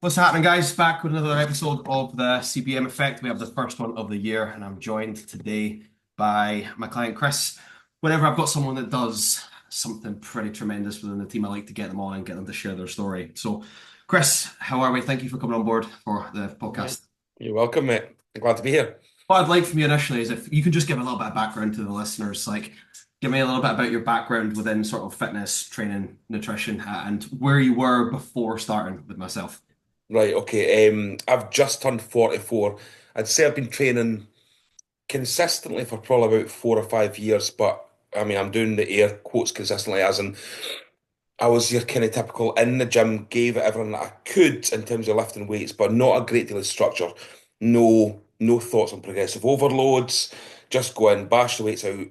What's happening, guys? Back with another episode of the CBM Effect. We have the first one of the year, and I'm joined today by my client Chris. Whenever I've got someone that does something pretty tremendous within the team, I like to get them on and get them to share their story. So, Chris, how are we? Thank you for coming on board for the Yeah. podcast. You're welcome, mate. I'm glad to be here. What I'd like from you initially is if you could just give a little bit of background to the listeners, like give me a little bit about your background within sort of fitness, training, nutrition, and where you were before starting with myself. Right, okay. I've just turned 44. I'd say I've been training consistently for probably about 4 or 5 years, but I mean, I'm doing the air quotes consistently, as in I was your kind of typical in the gym, gave it everything that I could in terms of lifting weights, but not a great deal of structure. No thoughts on progressive overloads. Just go in, bash the weights out,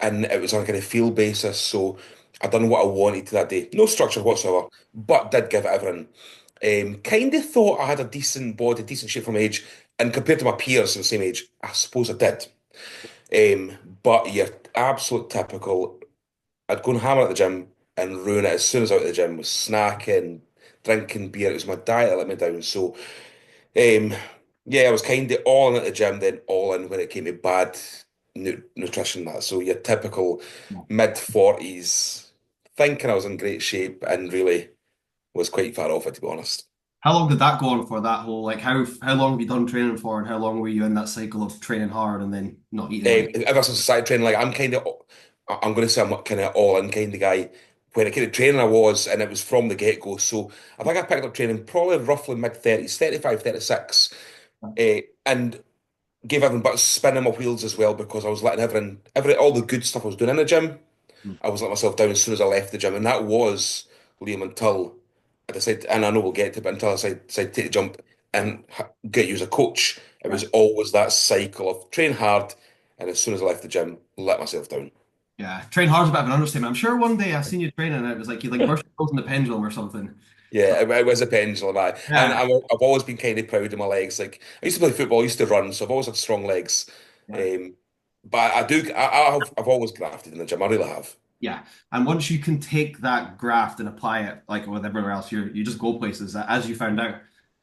and it was on a kind of feel basis. So I done what I wanted to that day. No structure whatsoever, but did give it everything. Kind of thought I had a decent body, decent shape from age, and compared to my peers of the same age, I suppose I did. But you're absolute typical. I'd go and hammer at the gym and ruin it as soon as I was out of the gym with snacking, drinking beer. It was my diet that let me down. So um, yeah, I was kind of all in at the gym, then all in when it came to bad nutrition. That so your typical mid 40s, thinking I was in great shape, and really was quite far off it, to be honest. How long did that go on for that whole like how long have you done training for and how long were you in that cycle of training hard and then not eating right? Ever since I started training, like I'm going to say I'm kind of all in kind of guy. When it came to training, I was, and it was from the get-go. So I think I picked up training probably roughly mid 30s, 35, 36, and gave everything but spinning my wheels as well because I was letting all the good stuff I was doing in the gym, I was letting myself down as soon as I left the gym, and that was Liam until I decided, and I know we'll get to, it, but until I decided to take the jump and get you as a coach. It Right. was always that cycle of train hard, and as soon as I left the gym, let myself down. Yeah. Train hard's a bit of an understatement. I'm sure one day I seen you training and it was like you like burst in the pendulum or something. So Yeah, it was a pendulum, and yeah. I've always been kind of proud of my legs. Like I used to play football, I used to run, so I've always had strong legs. Yeah. Um, but I've always grafted in the gym. I really have. Yeah. And once you can take that graft and apply it like with everywhere else, you just go places as you found out.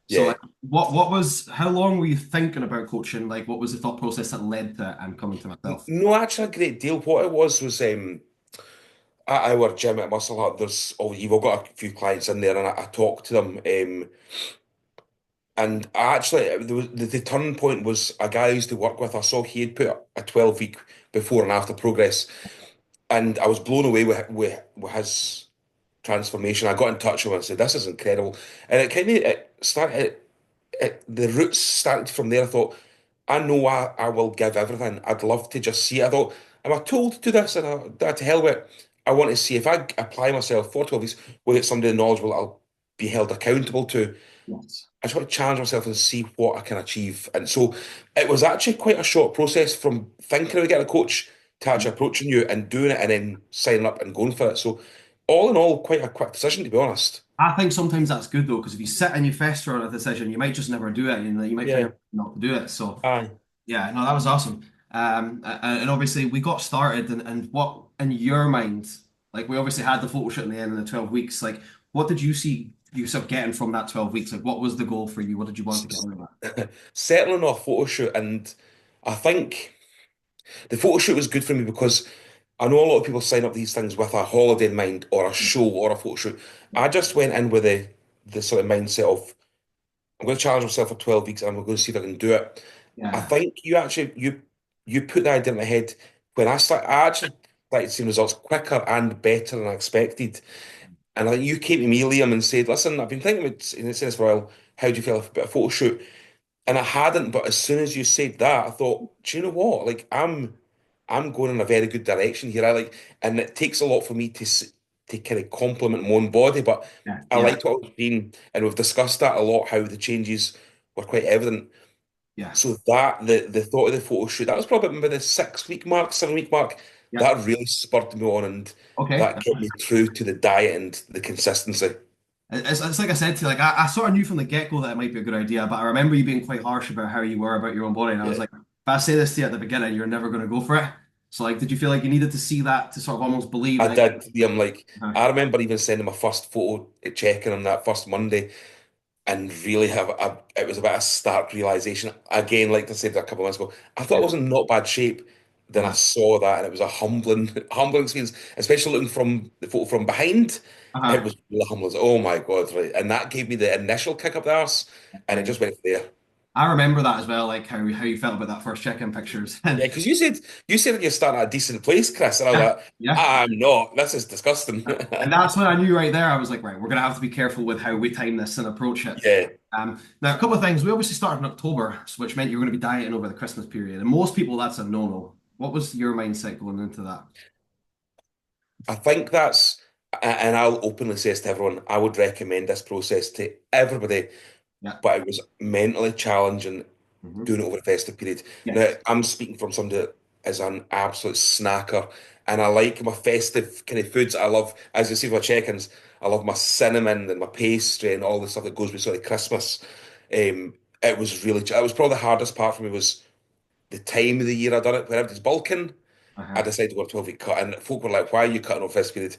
So Yeah, like what was how long were you thinking about coaching? Like what was the thought process that led to it and coming to myself? No, actually, a great deal. What it was at our gym at Muscle Hut. You've got a few clients in there, and I talked to them. And I actually, the turning point was a guy I used to work with. I saw he had put a 12-week before and after progress, and I was blown away with his transformation. I got in touch with him and said, "This is incredible," and it started. The roots started from there. I thought, I know I will give everything. I'd love to just see it. I thought, am I told to do this? And to hell with it. I want to see if I apply myself for 12 weeks, will it somebody knowledgeable I'll be held accountable to. Yes. I just want to challenge myself and see what I can achieve. And so it was actually quite a short process from thinking of getting a coach to actually approaching you and doing it and then signing up and going for it. So all in all, quite a quick decision, to be honest. I think sometimes that's good though, because if you sit and you fester on a decision, you might just never do it, and you might find Yeah. out not to do it. So Aye. yeah, no, that was awesome. And obviously we got started, and what in your mind, like we obviously had the photo shoot in the end of the 12 weeks. Like, what did you see yourself getting from that 12 weeks? Like, what was the goal for you? What did you want to get out of that? Certainly not a photo shoot. And I think the photo shoot was good for me because I know a lot of people sign up these things with a holiday in mind or a show or a photo shoot. I just went in with the sort of mindset of I'm going to challenge myself for 12 weeks and I'm going to see if I can do it. I Yeah, think you put the idea in my head when I actually started seeing results quicker and better than I expected. And I think you came to me, Liam, and said, "Listen, I've been thinking about in this for a while. How do you feel about a photo shoot?" And I hadn't, but as soon as you said that, I thought, do you know what? Like I'm going in a very good direction here. And it takes a lot for me to kind of compliment my own body, but yeah, I yeah, liked what I was seeing, and we've discussed that a lot, how the changes were quite evident. yeah, So that the thought of the photo shoot, that was probably maybe the 6 week mark, 7 week mark, yeah. that really spurred me on, and Okay. that kept me true to the diet and the consistency. It's like I said to you, like I sort of knew from the get-go that it might be a good idea, but I remember you being quite harsh about how you were about your own body, and I was Yeah. like, if I say this to you at the beginning, you're never going to go for it. So like, did you feel like you needed to see that to sort of almost believe I that? did. I'm like, Uh, I remember even sending my first photo at checking on that first Monday. and really have it was about a stark realization. Again, like I said a couple of months ago, I thought I Yeah. was in not bad shape. Then I Uh-huh. saw that, and it was a humbling, humbling experience, especially looking from the photo from behind. It Uh-huh. was really humbling. I was like, oh my God, right. And that gave me the initial kick up the arse, and it Right. just went from there. I remember that as well, like how you felt about that first check-in pictures. Yeah, And because you said you're starting at a decent place, Chris, and I was yeah, like, yeah. I'm not. This is disgusting. And that's when I knew right there, I was like, right, we're gonna have to be careful with how we time this and approach it. Yeah, Now, a couple of things. We obviously started in October, which meant you were going to be dieting over the Christmas period. And most people, that's a no-no. What was your mindset going into that? I think and I'll openly say this to everyone, I would recommend this process to everybody, Yeah. but it was mentally challenging Hmm. doing it over the festive period. Now, Yes. I'm speaking from somebody that is an absolute snacker, and I like my festive kind of foods. I love, as you see with my check-ins, I love my cinnamon and my pastry and all the stuff that goes with sort of Christmas. It was really, that was probably the hardest part for me was the time of the year I done it. When everybody's bulking, I Uh-huh. decided to go a 12-week cut, and folk were like, "Why are you cutting off festive period?"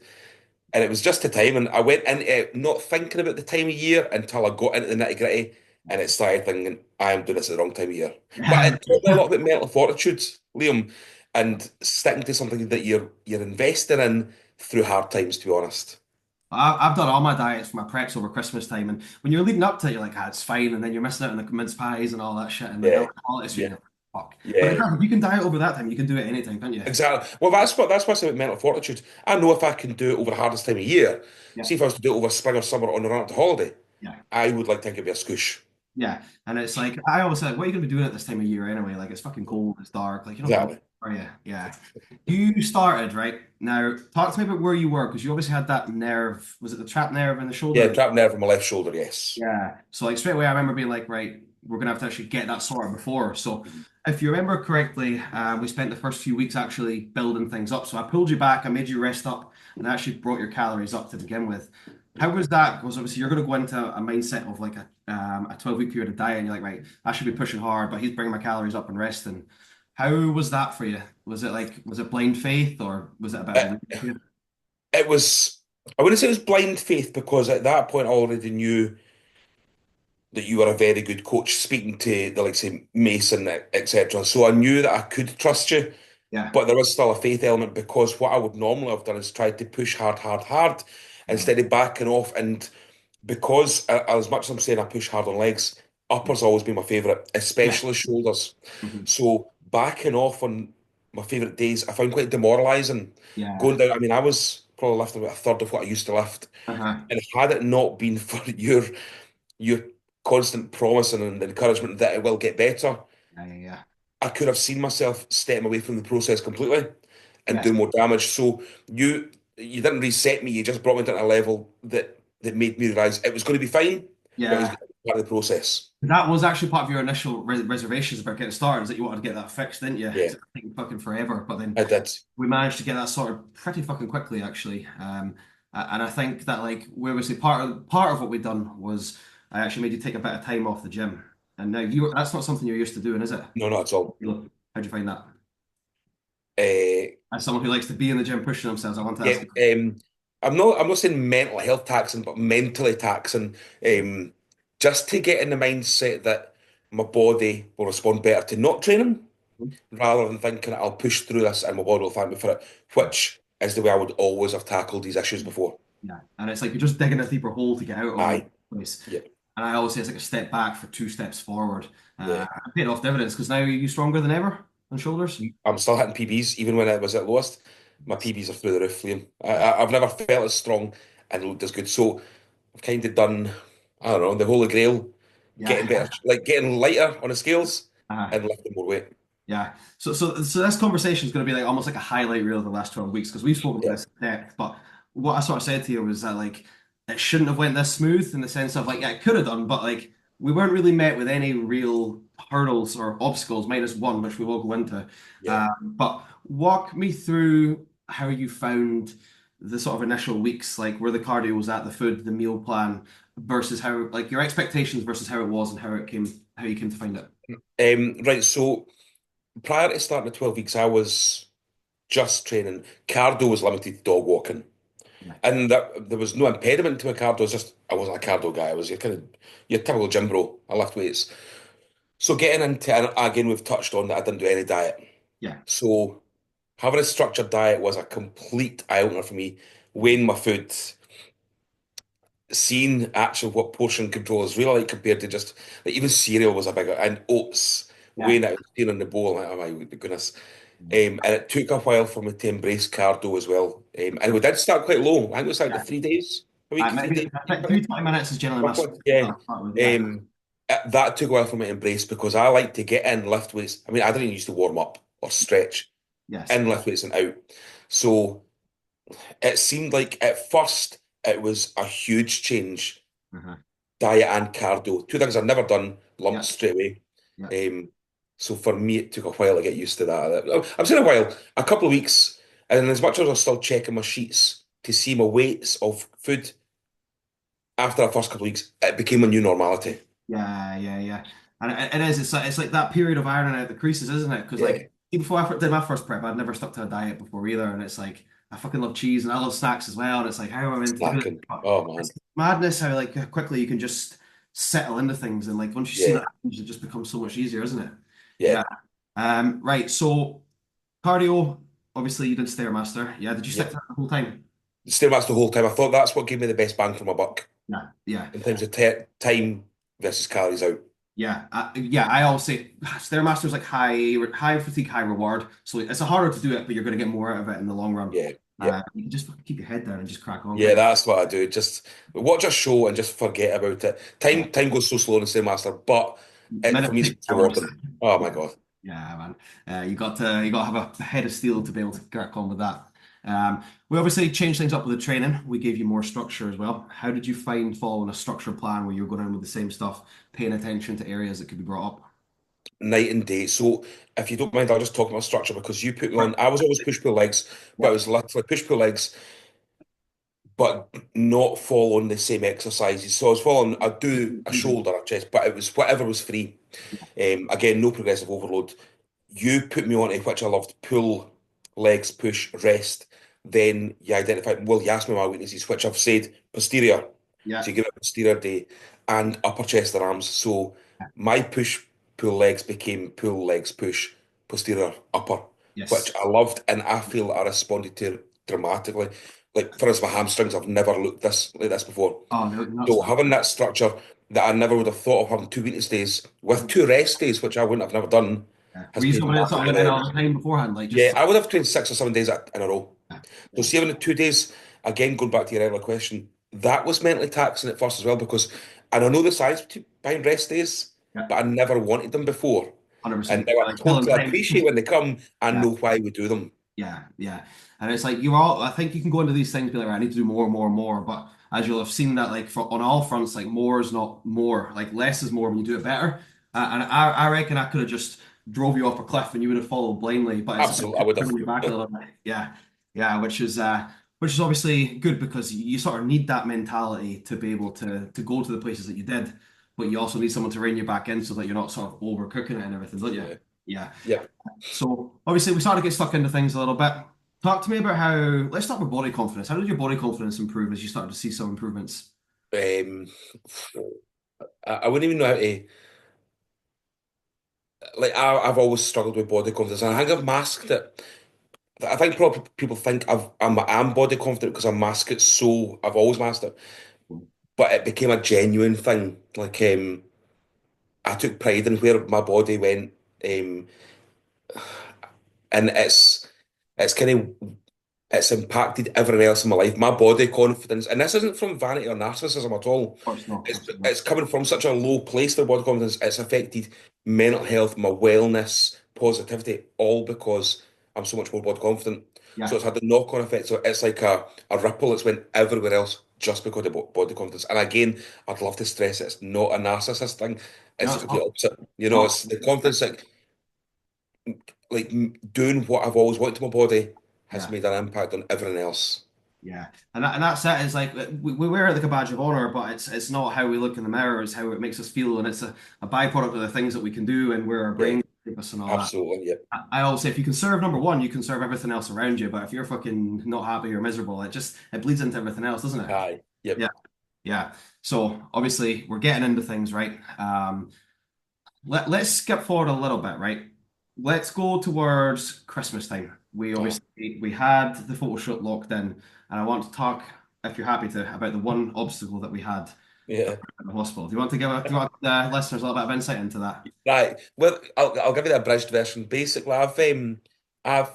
And it was just the time, and I went into it not thinking about the time of year until I got into the nitty-gritty, and it started thinking, I am doing this at the wrong time of year. But it taught me a lot about mental fortitude, Liam, and sticking to something that you're investing in through hard times, to be honest. I've done all my diets for my preps over Christmas time, and when you're leading up to it, you're like, ah, it's fine, and then you're missing out on the mince pies and all that shit, and like Yeah, all the holiday sweet, and yeah, you're like, fuck. But yeah. if you can diet over that time, you can do it anytime, can't you? Exactly. Well, that's what's about mental fortitude. I know if I can do it over the hardest time of year, Yeah, see if I was to do it over spring or summer on the run up to holiday, yeah. I would like to think it'd be a scoosh. Yeah, and it's like I always said, what are you gonna be doing at this time of year anyway? Like it's fucking cold, it's dark, like you're not going, Exactly. are you? Yeah. You started right now. Talk to me about where you were because you obviously had that nerve. Was it the trapped nerve in the Yeah, shoulder? trapped nerve in my left shoulder, yes. Yeah. So like straight away, I remember being like, right, we're gonna have to actually get that sorted before. So if you remember correctly, we spent the first few weeks actually building things up. So I pulled you back, I made you rest up, and I actually brought your calories up to begin with. How was that? Because obviously you're going to go into a mindset of like a 12-week period of diet, and you're like, right, I should be pushing hard, but he's bringing my calories up and resting. How was that for you? Was it blind faith or was it a bit of a It, leap for you? it was, I wouldn't say it was blind faith because at that point I already knew that you were a very good coach speaking to the like say Mason, etc. So I knew that I could trust you, Yeah. but there was still a faith element because what I would normally have done is tried to push hard, hard, hard Uh, instead of backing off. And because as much as I'm saying I push hard on legs, uppers always been my favourite, yeah. especially shoulders. Mhm. So backing off on my favourite days, I found quite demoralising. Yeah. Going down, I mean, I was probably lifting about a third of what I used to lift. Uh-huh. And had it not been for your constant promising and encouragement that it will get better, Yeah, yeah, yeah. I could have seen myself stepping away from the process completely and Yes. doing more damage. So you didn't reset me, you just brought me down to a level that made me realise it was going to be fine, but it was Yeah. going to be part of the process. That was actually part of your initial reservations about getting started, is that you wanted to get that fixed, didn't you? Yeah, It's taking fucking forever, but then I did. we managed to get that sorted pretty fucking quickly, actually. And I think that like we obviously part of what we done was I actually made you take a bit of time off the gym, and now that's not something you're used to doing, is it? No, not at all. How'd you find that? Uh, As someone who likes to be in the gym pushing themselves, I want to yeah, ask you. I'm not saying mental health taxing, but mentally taxing. Just to get in the mindset that my body will respond better to not training rather than thinking I'll push through this and my body will thank me for it, Yeah, which is the way I would always have tackled these issues before. yeah, and it's like you're just digging a deeper hole to get out of in the Aye, place. yeah, And I always say it's like a step back for two steps forward. yeah. I paid off dividends because now you're stronger than ever on shoulders. I'm still hitting PBs even when I was at lowest. My PBs are through the roof, Liam. I've never felt as strong and looked as good. So I've kind of done, I don't know, the Holy Grail, getting Yeah. better, like getting lighter on the scales Uh, and lifting more weight. yeah. So this conversation is going to be like almost like a highlight reel of the last 12 weeks because we've spoken about Yeah. this in depth. But what I sort of said to you was that like it shouldn't have went this smooth in the sense of like yeah, it could have done, but like we weren't really met with any real hurdles or obstacles, minus one, which we will go into. Yeah. But walk me through how you found the sort of initial weeks, like where the cardio was at, the food, the meal plan, versus how like your expectations versus how it was and how you came to find it. Right, so prior to starting the 12 weeks, I was just training. Cardio was limited to dog walking. Yeah. And that there was no impediment to my cardio. It's just I wasn't a cardio guy. I was your kind of your typical gym bro. I lift weights. So getting into, and again, we've touched on that I didn't do any diet. Yeah. So having a structured diet was a complete eye opener for me. Mhm. Weighing my food, seeing actually what portion control is really like compared to just like even cereal was a bigger and oats, Yeah. weighing it, seeing in the bowl. Like, oh my goodness. Mhm. And it took a while for me to embrace cardio as well. And we did start quite low. I think it was like the Yeah. 3 days a week, three Maybe days a I week, think I three think. 20 minutes is generally my Roughly, start yeah. with. Yeah. That took a while for me to embrace because I like to get in, lift weights. I mean, I didn't used to warm up or stretch, Yes. in lift weights and out. So it seemed like at first it was a huge change, Uh-huh. diet and cardio. Two things I've never done, lumped Yeah. straight away. Yeah. Um, so for me, it took a while to get used to that. I'm saying a while, a couple of weeks, and as much as I was still checking my sheets to see my weights of food, after the first couple of weeks, it became a new normality. Yeah, yeah, yeah. And it is. It's like that period of ironing out the creases, isn't it? Because like Yeah, even before I did my first prep, I'd never stuck to a diet before either. And it's like I fucking love cheese and I love snacks as well. And it's like how am I meant to do it? snacking. But Oh it's man. madness how like quickly you can just settle into things. And like once you see Yeah, that, it just becomes so much easier, isn't it? yeah, Yeah. Right. So cardio. Obviously, you did Stairmaster. Yeah. Did you stick to yep. that the whole time? Stairmaster the whole time. I thought that's what gave me the best bang for my buck Yeah. Yeah. in terms of te time versus calories out. Yeah. I always say Stairmaster's like high fatigue, high reward. So it's harder to do it, but you're going to get more out of it in the long run. Yeah, yeah, You can just fucking keep your head down and just crack on, yeah. can't That's what I do. Just watch a show and just forget about it. you? Time goes so slow in Stairmaster, but it for me Minutes it's take hours. rewarding. Oh Yeah, my God. yeah, man. You got to have a head of steel to be able to crack on with that. We obviously changed things up with the training. We gave you more structure as well. How did you find following a structured plan where you were going in with the same stuff, paying attention to areas that could be brought up? Night and day. So if you don't mind, I'll just talk about structure because you put me Right. on. I was always push pull legs, but it Yeah. was literally push pull legs, but not following the same exercises. So I was following. I'd do a shoulder, a chest, but it was whatever was free. Again, no progressive overload. You put me on it, which I loved. Pull, legs, push, rest. Then you identified, well, you asked me my weaknesses, which I've said posterior. So Yeah. you give it a posterior day and upper chest and arms. So my push, pull legs became pull, legs, push, posterior, upper, which Yes. I loved. And I feel I responded to dramatically. Like, for instance, my hamstrings, I've never looked this like this before. Oh, no, nuts, So man. having that structure that I never would have thought of having 2 weakness days with 2 rest days, which I wouldn't have never done, Yeah. Were has you paid somebody that sort of massively went in now. all the time beforehand? Like Yeah, just I would have trained 6 or 7 days in a row. yeah. So Yeah. see, having the 2 days, again, going back to your earlier question, that was mentally taxing at first as well because, and I know the science behind rest days, Yeah. but I never wanted them before. And 100%. now I Like killing totally time. appreciate when they come and Yeah. know why we do them. Yeah, yeah. And it's like you're all, I think you can go into these things and be like, "Right, I need to do more, more, more. But as you'll have seen that like on all fronts, like more is not more. Like less is more when you do it better. And I reckon I could have just drove you off a cliff and you would have followed blindly, but it's Absolutely, I would have. bringing you back a little bit. Yeah. Yeah, which is obviously good because you sort of need that mentality to be able to go to the places that you did, but you also need someone to rein you back in so that you're not sort of overcooking it and everything, don't you? Yeah. Yeah. Yeah. So obviously we started to get stuck into things a little bit. Talk to me about how, let's start with body confidence. How did your body confidence improve as you started to see some improvements? Um, I wouldn't even know how to. Like I've always struggled with body confidence, and I think I've masked it. I think probably people think I'm body confident because I mask it, so I've always masked it. But it became a genuine thing. Like I took pride in where my body went, um, and it's kind of it's impacted everything else in my life. My body confidence, and this isn't from vanity or narcissism at all. Of course, no, It's absolutely not. it's coming from such a low place for body confidence. It's affected mental health, my wellness, positivity, all because I'm so much more body confident. So Yeah. it's had the knock-on effect. So it's like a ripple that's went everywhere else just because of body confidence. And again, I'd love to stress it's not a narcissist thing. It's No, the it's complete not. opposite. You know, No. it's the confidence doing what I've always wanted to my body has Yeah. made an impact on everything else. Yeah. And that's it. It's like we wear it like a badge of honor, but it's not how we look in the mirror, it's how it makes us feel. And it's a byproduct of the things that we can do and where our Yeah, brain focus and all that. Absolutely, yeah. I always say if you can serve number one, you can serve everything else around you. But if you're fucking not happy or miserable, it bleeds into everything else, doesn't it? Aye, yep, Yeah, yeah. So obviously we're getting into things, right? Let's skip forward a little bit, right? Let's go towards Christmas time. We uh, obviously we had the photo shoot locked in, and I want to talk, if you're happy to, about the one obstacle that we had yeah. at the hospital. Do you want the listeners a little bit of insight into that? Right. Well, I'll give you the abridged version. Basically, I've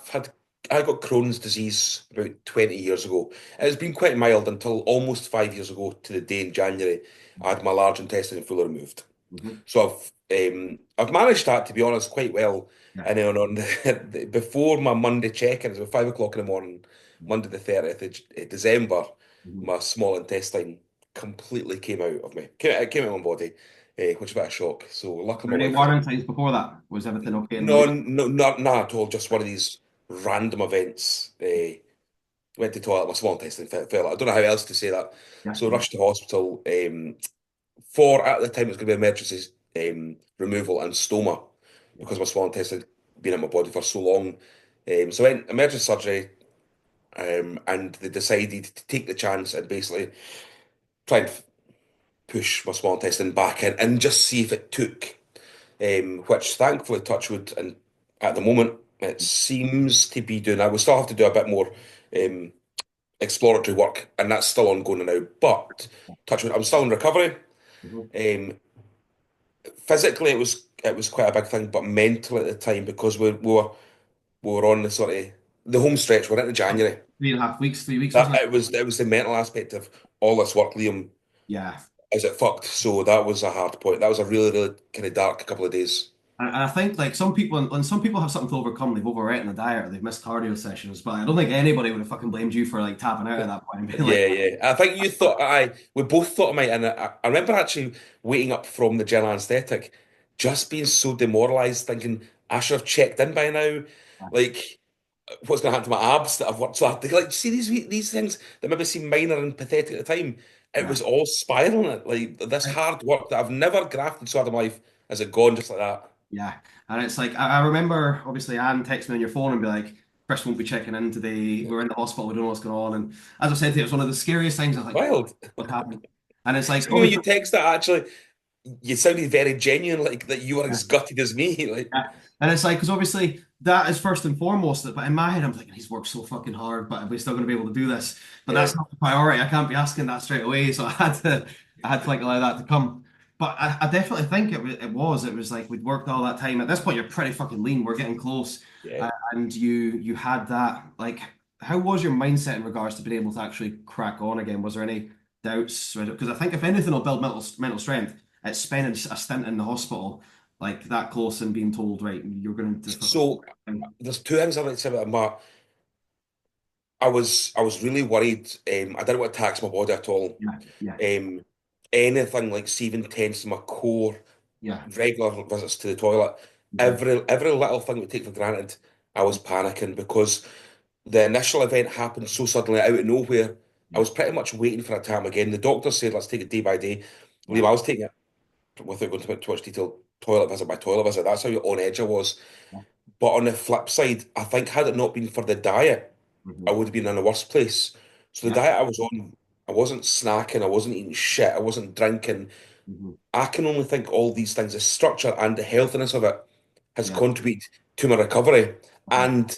had I got Crohn's disease about 20 years ago. It's been quite mild until almost 5 years ago to the day in January. I had my large intestine fully removed. Hmm. So I've managed that, to be honest, quite well. Yeah. And then on before my Monday check-in, it was about 5 o'clock in the morning, Monday the 30th of December, Hmm. my small intestine completely came out of me. It came out of my body, which was a bit of a shock. So luckily Were my there any wife was warning signs before that? Was everything okay in the no, wake? no, not at all. Just one of these random events. Went to the toilet, my small intestine fell out. I don't know how else to say that. Yeah. So rushed to hospital. For at the time it was going to be emergency removal and stoma Yeah. because my small intestine had been in my body for so long. So I went emergency surgery, and they decided to take the chance and basically try and push my small intestine back in and just see if it took. Which thankfully, touch wood, and at the moment it seems to be doing. I will still have to do a bit more um, exploratory work, and that's still ongoing now. But touch wood, I'm still in recovery. Mhm. Um, Physically it was quite a big thing, but mentally at the time because we were on the sort of the home stretch. We're into Oh, January. 3.5 weeks, 3 weeks, That wasn't it? it was the mental aspect of all this work, Liam. Yeah. Is it fucked? So that was a hard point. That was a really, really kind of dark couple of days. And I think like some people, when some people have something to overcome, they've overeaten the diet or they've missed cardio sessions. But I don't think anybody would have fucking blamed you for like tapping out at that point and being like, Yeah, yeah. I think you thought we both thought I might, and I remember actually waking up from the general anesthetic, just being so demoralised, thinking I should have checked in by now. Like, what's going to happen to my abs that I've worked so hard to like? See these things that maybe seem minor and pathetic at the time. It yeah. was all spiraling. Like this hard work that I've never grafted so hard in my life has it gone just like that. Yeah. And it's like, I remember obviously Anne text me on your phone and be like, Chris won't be checking in today. We're in the hospital. We don't know what's going on. And as I said to you, it was one of the scariest things. I was like, Wild. what happened? And it's like, See when you obviously, text that actually, you sounded very genuine, like that you were yeah, as gutted as me. Like, yeah. And it's like, because obviously that is first and foremost. But in my head, I'm thinking he's worked so fucking hard, but are we still going to be able to do this? But yeah. that's not the priority. I can't be asking that straight away. So I had to like allow that to come. But I definitely think it was like we'd worked all that time. At this point, you're pretty fucking lean. We're getting close, Yeah. and you had that. Like, how was your mindset in regards to being able to actually crack on again? Was there any doubts? Because I think if anything will build mental strength, it's spending a stint in the hospital like that close and being told, right, you're going to fucking. So there's two things I'd like to say about that. I was really worried. I didn't want to tax my body at all. Yeah, yeah, Um, Anything like seething tense in my core, yeah. regular visits to the toilet, Hmm. every little thing we take for granted, I was panicking because the initial event happened so suddenly out of nowhere. I Yeah, was pretty much waiting for it to happen again. The doctor said, let's take it day by day. yeah, Liam, I was taking it without going into too much detail, toilet visit by toilet visit. That's how on edge I was. yeah. But on the flip side, I think had it not been for the diet, I Hmm. would have been in a worse place. So the Yeah. diet I was on, I wasn't snacking, I wasn't eating shit, I wasn't drinking. Hmm. I can only think all these things, the structure and the healthiness of it has Yeah. contributed to my recovery Uh-huh. and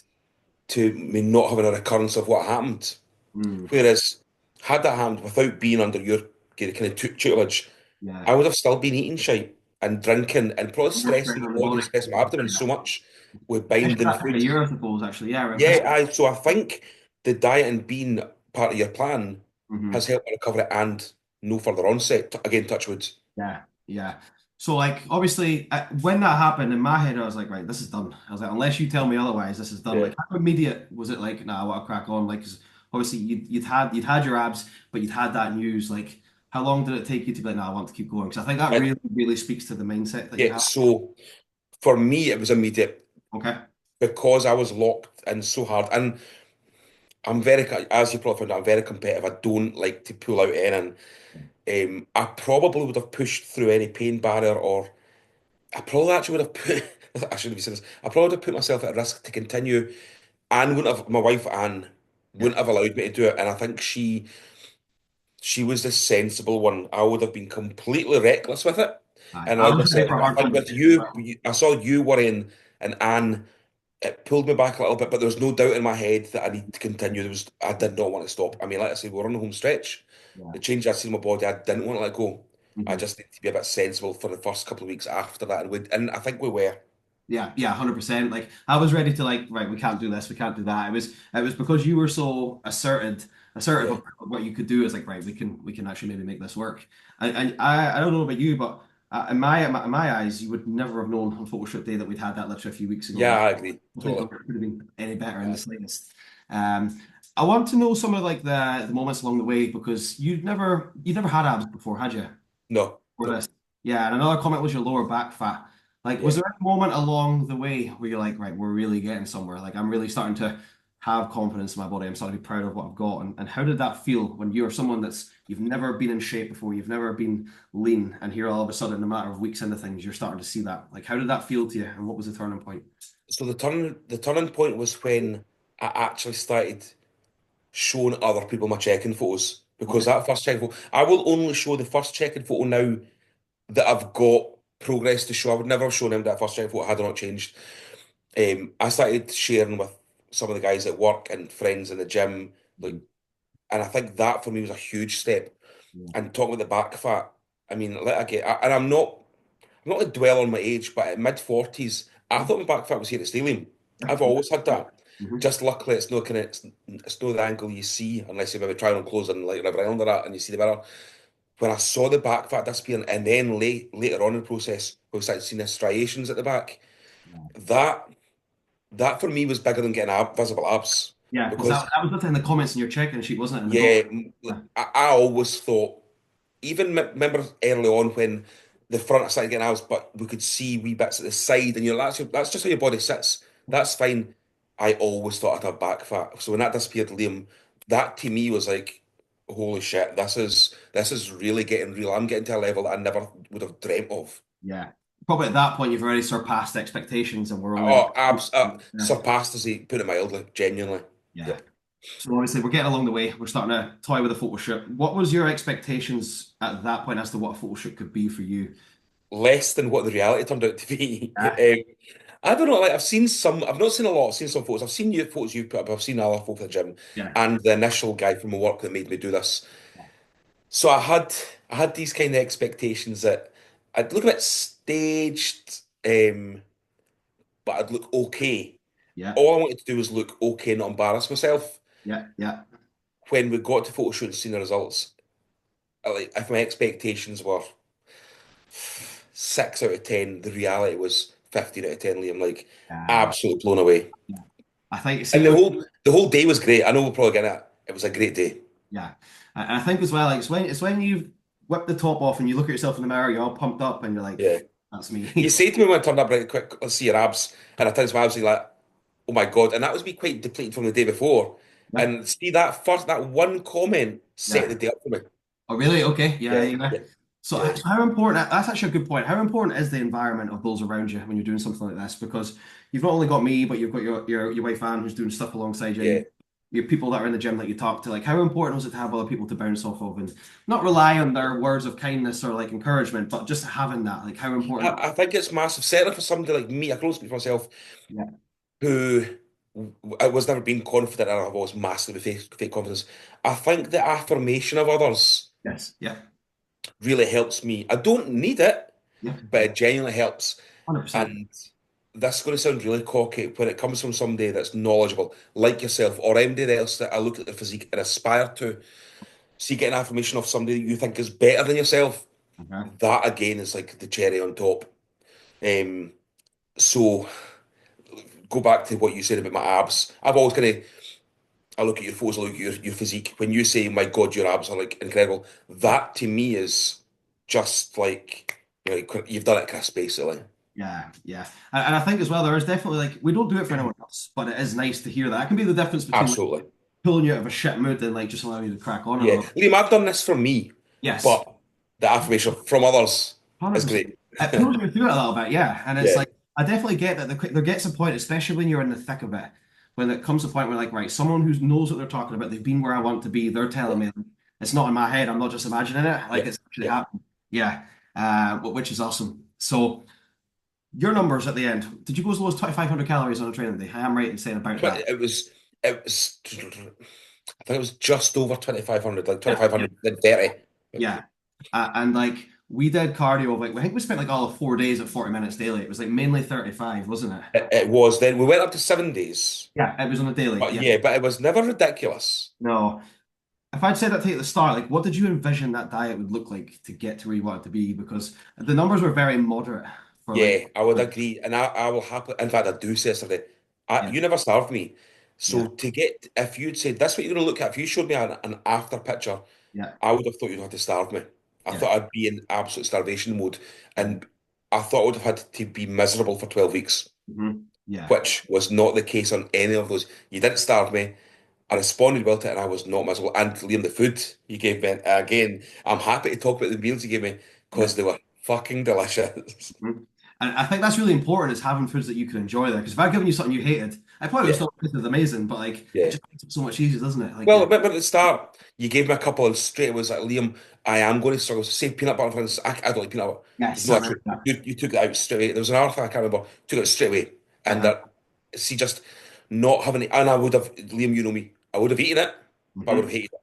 to me not having a recurrence of what happened. Mm. Whereas, had that happened without being under your kind of tutelage, Yeah. I would have still been eating shite and drinking and probably More stress stressing my on the body, body. stressing my abdomen so much with Especially binding that time of foods. year, I suppose, actually. Yeah, right. Yeah, so I think the diet and being part of your plan Hmm. has helped my recovery and no further onset. Again, touch wood. Yeah, yeah. So, like, obviously, when that happened in my head, I was like, right, this is done. I was like, unless you tell me otherwise, this is done. Yeah. Like, how immediate was it? Like, nah, I want to crack on. Like, 'cause obviously, you'd had your abs, but you'd had that news. Like, how long did it take you to be like, nah, I want to keep going? Because I think that And really speaks to the mindset that you yeah, have. so for me, it was immediate Okay. because I was locked in so hard. And I'm very, as you probably found out, I'm very competitive. I don't like to pull out anything. I probably would have pushed through any pain barrier, or I probably actually would have put. I shouldn't be saying this. I probably would have put myself at risk to continue. Anne wouldn't have, my wife Anne Yeah. wouldn't have allowed me to do it, and I think she was the sensible one. I would have been completely reckless with it, Aye. and I like I was ready said, for a I hard think with conversation as you, well. I saw you worrying, and Anne, it pulled me back a little bit, but there was no doubt in my head that I need to continue. I did not want to stop. I mean, like I said, we were on the home stretch. Yeah. The change I'd seen in my body, I didn't want to let go. I Mhm. just need to be a bit sensible for the first couple of weeks after that, and I think we were. Yeah, yeah, 100%. Like I was ready to like, right, we can't do this, we can't do that. It was because you were so assertive Yeah. of what you could do. It's like, right, we can actually maybe make this work. And I don't know about you, but in my eyes, you would never have known on photo shoot day that we'd had that literally a few weeks ago. Yeah, Like, I I agree. don't think it Totally. could have been any better in the Aye. slightest. Um, I want to know some of like the moments along the way because you'd never had abs before, had you? No, For no. this. Yeah, and another comment was your lower back fat. Like, was Yeah. there a moment along the way where you're like, right, we're really getting somewhere? Like, I'm really starting to have confidence in my body. I'm starting to be proud of what I've got. And how did that feel when you're someone you've never been in shape before, you've never been lean, and here all of a sudden, in a matter of weeks into things, you're starting to see that? Like, how did that feel to you, and what was the turning point? So the turning point was when I actually started showing other people my checking photos because Okay. that first checking photo, I will only show the first checking photo now that I've got progress to show. I would never have shown them that first checking photo had I not changed. I started sharing with some of the guys at work and friends in the gym, like, Mhm. and I think that for me was a huge step. Yeah. And talking about the back fat, I mean, let I get, and I'm not to dwell on my age, but at mid 40s, I thought my back fat was here to stay, Liam. Yeah. I've always had that. Mhm. Just luckily, it's not the angle you see unless you maybe try on clothes and like River Island or that, and you see the mirror. When I saw the back fat disappearing, and then later on in the process, we started seeing the striations at the back. Yeah. That that for me was bigger than getting visible abs Yeah, because that, because that was written in the comments in your checking sheet, wasn't it? In the yeah, doc. Yeah. I always thought. Even remember early on when the front started getting abs, but we could see wee bits at the side, and that's just how your body sits. That's fine. I always thought I'd have back fat. So when that disappeared, Liam, that to me was like, holy shit, this is really getting real. I'm getting to a level that I never would have dreamt of. Yeah. Probably at that point, you've already surpassed expectations and we're only. Oh, Yeah. surpassed as he put it mildly, genuinely. Yeah. Yeah. So obviously, we're getting along the way. We're starting to toy with a photo shoot. What was your expectations at that point as to what a photo shoot could be for you? Less than what the reality turned out to be. Yeah. I don't know. Like I've seen some. I've not seen a lot. I've seen some photos. I've seen you photos you've put up. I've seen other folk at the gym, Yeah. and the initial guy from my work that made me do this. So I had these kind of expectations that I'd look a bit staged, but I'd look okay. Yeah. All I wanted to do was look okay, and not embarrass myself. Yeah. Yeah. When we got to photo shoot and seen the results, like if my expectations were 6 out of 10, the reality was 15 out of 10. Liam, like Yeah. absolutely blown away. Yeah. I think, see, And the whole day was great. I know we're probably getting it. It was a great day. yeah. And I think as well, like, it's when you've whipped the top off and you look at yourself in the mirror, you're all pumped up and you're like, Yeah. that's You me. say to me when I turned up right quick, let's see your abs. And I turned to my abs and you're like, oh my God. And that was me quite depleted from the day before. Yeah. And see that one comment set Yeah. the day up for me. Oh, really? Okay. Yeah, Yeah, yeah. yeah, So, yeah, how important, that's actually a good point. How important is the environment of those around you when you're doing something like this? Because you've not only got me, but you've got your wife Anne who's doing stuff alongside you. yeah. You have people that are in the gym that you talk to. Like, how important was it to have other people to bounce off of and not rely on their words of kindness or like encouragement, but just having that? Like, how important? I think it's massive. Certainly for somebody like me, I can only speak for myself, Yeah. who I was never being confident and I've always massively fake confidence. I think the affirmation of others Yes. Yeah. really helps me. I don't need it, Yeah. but it genuinely helps. 100%. And this is going to sound really cocky when it comes from somebody that's knowledgeable, like yourself, or anybody else that I look at their physique and aspire to. See, getting affirmation of somebody that you think is better than yourself, Okay. that again is like the cherry on top. Um, so go back to what you said about my abs. I've always kind of I look at your photos, I look at your physique. When you say, "My God, your abs are like incredible," that to me is just like you've done it, Chris, basically. Yeah, yeah. And I think as well, there is definitely like, we don't do it for anyone else, but it is nice to hear that. It can be the difference between like Absolutely. pulling you out of a shit mood and like just allowing you to crack on a Yeah. little. Liam, I've done this for me, Yes. but the affirmation from others is 100%. great. It pulls you through it a little bit, yeah. And it's Yeah. like I definitely get that. There gets a point, especially when you're in the thick of it, when it comes to a point where, like, right, someone who knows what they're talking about, they've been where I want to be, they're telling Yeah, me it's not in my head. I'm not just imagining it. Like, yeah, it's actually yeah. happening. Yeah, which is awesome. So, your numbers at the end, did you go as low as 2,500 calories on a training day? I am right in saying about that. It was, I think it was just over 2,500, like Yeah, yeah, 2,530. yeah. And like, we did cardio, like, I think we spent like all of 4 days at 40 minutes daily. It was like mainly 35, wasn't it? It was then. We went up to 7 days, Yeah, it was on a daily. but Yeah. yeah, but it was never ridiculous. No. If I'd said that to you at the start, like what did you envision that diet would look like to get to where you wanted to be? Because the numbers were very moderate for like, Yeah, I would agree. And I will happily, in fact, I do say yesterday, yeah, you never starved me. yeah, So if you'd said, that's what you're going to look at, if you showed me an after picture, yeah, I would have thought you'd have to starve me. I yeah, thought I'd be in absolute starvation mode. yeah, And I thought I would have had to be miserable for 12 weeks, yeah, which was not the case on any of those. You didn't starve me. I responded well to it and I was not miserable. And Liam, the food you gave me, again, I'm happy to talk about the meals you gave me yeah. because they were fucking delicious. Mhm. And I think that's really important is having foods that you can enjoy there. Because if I'd given you something you hated, I probably would have Yeah, still tasted amazing, but like it yeah. just makes it so much easier, doesn't it? Like, Well, yeah, but at the start, you gave me a couple and straight it was like, Liam, I am going to struggle. Say peanut butter, for instance. I don't like peanut butter. There's yes, no I issue. remember that. You took it out straight away. There was an article, I can't remember, took it straight away. And Uh-huh. that, see, just not having it. And I would have, Liam, you know me, I would have eaten it, but I would Hmm. have hated it.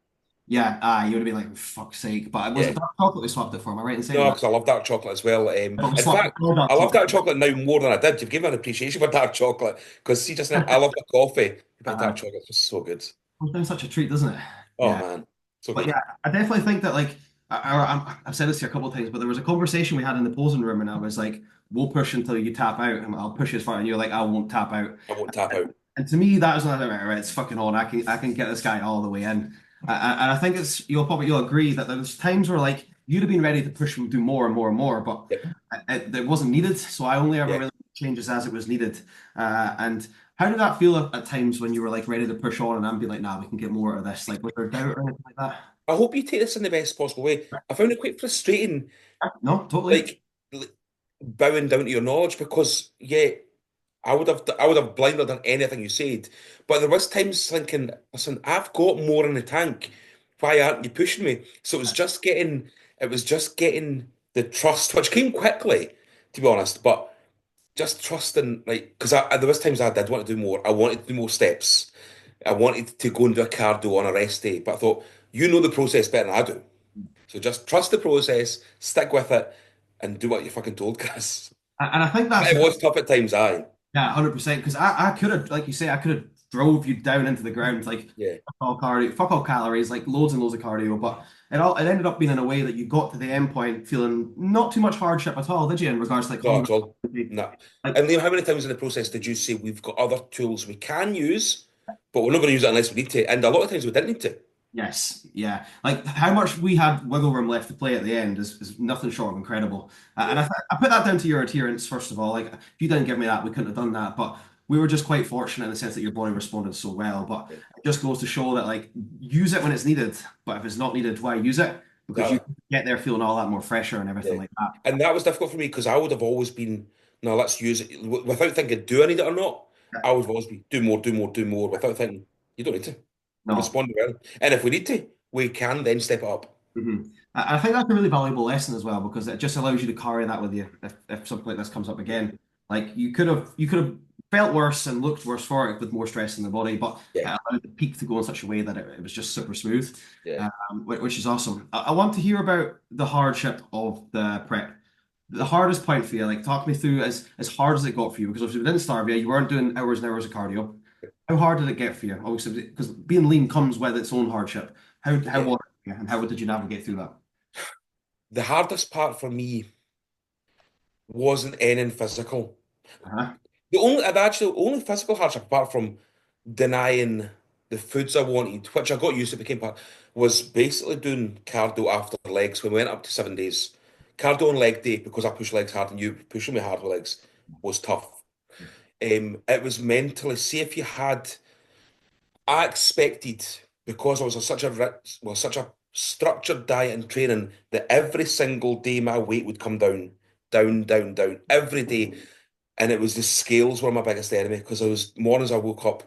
Yeah, you would have been like, fuck's sake. But it was Yeah. it dark chocolate we swapped it for? Am I right in saying No, that? because I love dark chocolate as well. But we In swapped it fact, for dark I love chocolate. dark chocolate now more than I did. You've given me an appreciation for dark chocolate. Because see, just now, I love the coffee, but Uh-huh. dark chocolate is just so good. It's been such a treat, doesn't it? Oh, Yeah. man. So But good. yeah, I definitely think that like I've said this here a couple of times, but there was a conversation we had in the posing room, and I was like, "We'll push until you tap out, and I'll push you as far." And you're like, "I won't tap out." I won't tap out. And to me, that is not right. It's fucking on. I can get this guy all the way in, and I think it's you'll agree that there was times where like you'd have been ready to push him do more and more and more, but Yep. it wasn't needed. So I only ever Yeah. really made changes as it was needed. And how did that feel at times when you were like ready to push on and I'm being like, "Nah, we can get more out of this." Like was there doubt or anything like that? I hope you take this in the best possible way. I found it quite frustrating, No, totally. like bowing down to your knowledge, because yeah, I would have blinded on anything you said. But there was times thinking, listen, I've got more in the tank. Why aren't you pushing me? So it was just getting the trust, which came quickly, to be honest. But just trusting, like, because there was times I did want to do more. I wanted to do more steps. I wanted to go and do a cardio on a rest day, but I thought, you know the process better than I do. So just trust the process, stick with it, and do what you're fucking told, Chris. And I think But that's it was tough at times, aye. yeah, 100%. Because I could have, like you say, I could have drove you down into the ground, like Yeah. fuck all cardio, fuck all calories, like loads and loads of cardio. But it ended up being in a way that you got to the end point feeling not too much hardship at all, did you? In regards to like Not hunger, at all. No. like And Liam, how many times in the process did you say we've got other tools we can use, but we're not going to use it unless we need to? And a lot of times we didn't need to. yes, yeah, like how much we had wiggle room left to play at the end is nothing short of incredible. And Yeah. I put that down to your adherence first of all. Like if you didn't give me that, we couldn't have done that. But we were just quite fortunate in the sense that your body responded so well. But Yeah. it just goes to show that like use it when it's needed, but if it's not needed, why use it? Because you Exactly. get there feeling all that more fresher and Yeah. everything like that. And that was difficult for me because I would have always been, no, let's use it without thinking, do I need it or not? Yeah. I would always be, do more, do more, do more, without thinking, you don't need to. We're No. responding well. And if we need to, we can then step it up. Mhm. I think that's a really valuable lesson as well because it just allows you to carry that with you if something like this comes up again. Like you could have felt worse and looked worse for it with more stress in the body, but it Yeah. allowed the peak to go in such a way that it was just super smooth, Yeah. which is awesome. I want to hear about the hardship of the prep. The hardest point for you, like talk me through as hard as it got for you, because obviously we didn't starve you, you weren't doing hours and hours of cardio. How hard did it get for you? Obviously, because being lean comes with its own hardship. How Yeah. was it for you, and how did you navigate through that? The hardest part for me wasn't anything physical. Uh-huh. The only physical hardship, apart from denying the foods I wanted, which I got used to, became part, was basically doing cardio after legs when we went up to 7 days. Cardio on leg day, because I push legs hard and you pushing me hard with legs, was tough. It was mentally, see if you had, I expected, because I was on such a such a structured diet and training, that every single day my weight would come down, down, down, down, every day. and it was the scales were my biggest enemy because I was mornings I woke up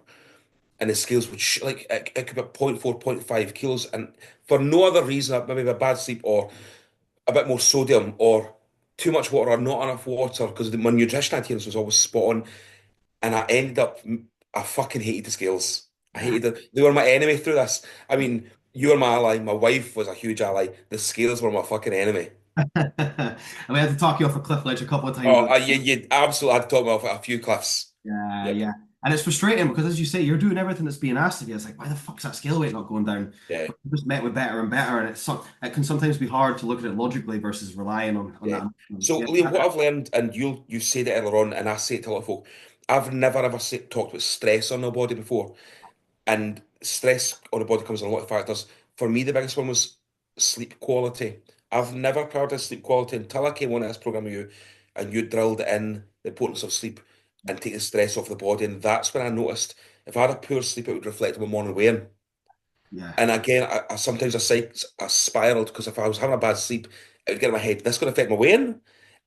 and the scales would like it could be point 0.4, point 0.5 kilos, and for no other reason, maybe a bad sleep or a bit more sodium or too much water or not enough water because my nutrition adherence was always spot on, and I ended up I fucking hated the scales. I Yeah. hated them. They were my enemy through this. I mean, you were my ally. My wife was a huge ally. The scales were my fucking enemy. And we had to talk you off a cliff ledge a couple of times. Oh, you absolutely had to talk me off at a few cliffs. Yeah, Yep. yeah. And it's frustrating because, as you say, you're doing everything that's being asked of you. It's like, why the fuck's that scale weight not going down? Yeah. But you're just met with better and better, and it can sometimes be hard to look at it logically versus relying on Yeah. that. So, Yeah, Liam, what I've learned, and you said it earlier on, and I say it to a lot of folk, I've never ever talked about stress on my body before. And stress on the body comes in a lot of factors. For me, the biggest one was sleep quality. I've never prioritized sleep quality until I came on this program with you, and you drilled in the importance of sleep and taking stress off the body. And that's when I noticed if I had a poor sleep, it would reflect on my morning weigh-in. yeah. And again, I sometimes I spiraled because if I was having a bad sleep, it would get in my head, this is going to affect my weigh-in,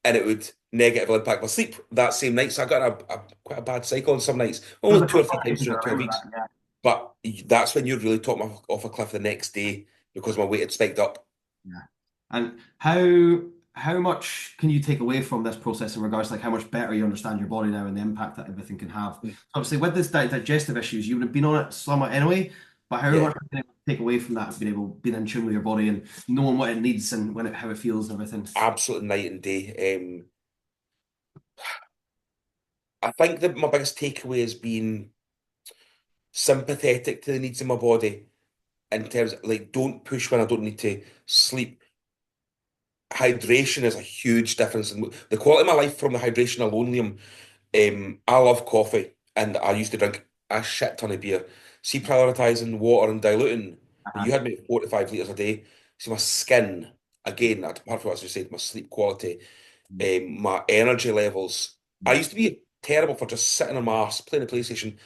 and it would negatively impact my sleep that same night. So I got quite a bad cycle on some nights, There's only a two or couple three of times things during the 12 around weeks. that. But that's when you really talked me off a cliff the next day because my weight had spiked up. Yeah. And how much can you take away from this process in regards to like how much better you understand your body now and the impact that everything can have? Obviously, with this digestive issues, you would have been on it somewhat anyway, but how Yeah, much have you been able to take away from that, being in tune with your body and knowing what it needs and how it feels and everything? absolute night and day. I think that my biggest takeaway has been sympathetic to the needs of my body in terms of like don't push when I don't need to. Sleep, hydration is a huge difference in the quality of my life from the hydration alone, Liam. I love coffee and I used to drink a shit ton of beer. See, prioritizing water and diluting, Uh-huh. you had me at 4 to 5 litres a day. See, my skin, again, apart from what I just said, my sleep quality, my energy levels. I Yeah. used to be terrible for just sitting on my arse playing the PlayStation.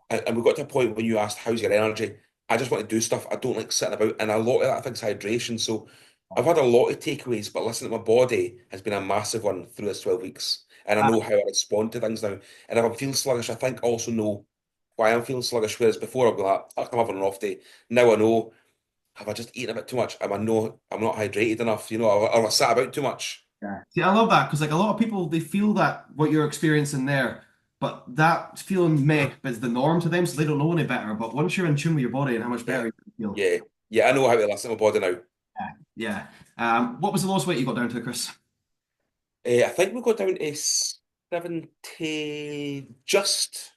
And we got to a point when you asked, how's your energy? I just want to do stuff. I don't like sitting about. And a lot of that I think is hydration. So I've had a lot of takeaways, but listen, my body has been a massive one through this 12 weeks. And I Uh, know how I respond to things now. And if I'm feeling sluggish, I think also know why I'm feeling sluggish. Whereas before I'd be like, "Fuck, I'm having an off day." Now I know, have I just eaten a bit too much? Am I no, I'm not hydrated enough, or I sat about too much? yeah. See, I love that because like a lot of people they feel that what you're experiencing there, but that feeling meh is the norm to them, so they don't know any better. But once you're in tune with your body and how much Yeah. better you feel, Yeah. Yeah, I know how to listen to my body now. yeah, yeah. What was the lowest weight you got down to, Chris? I think we got down to 70, just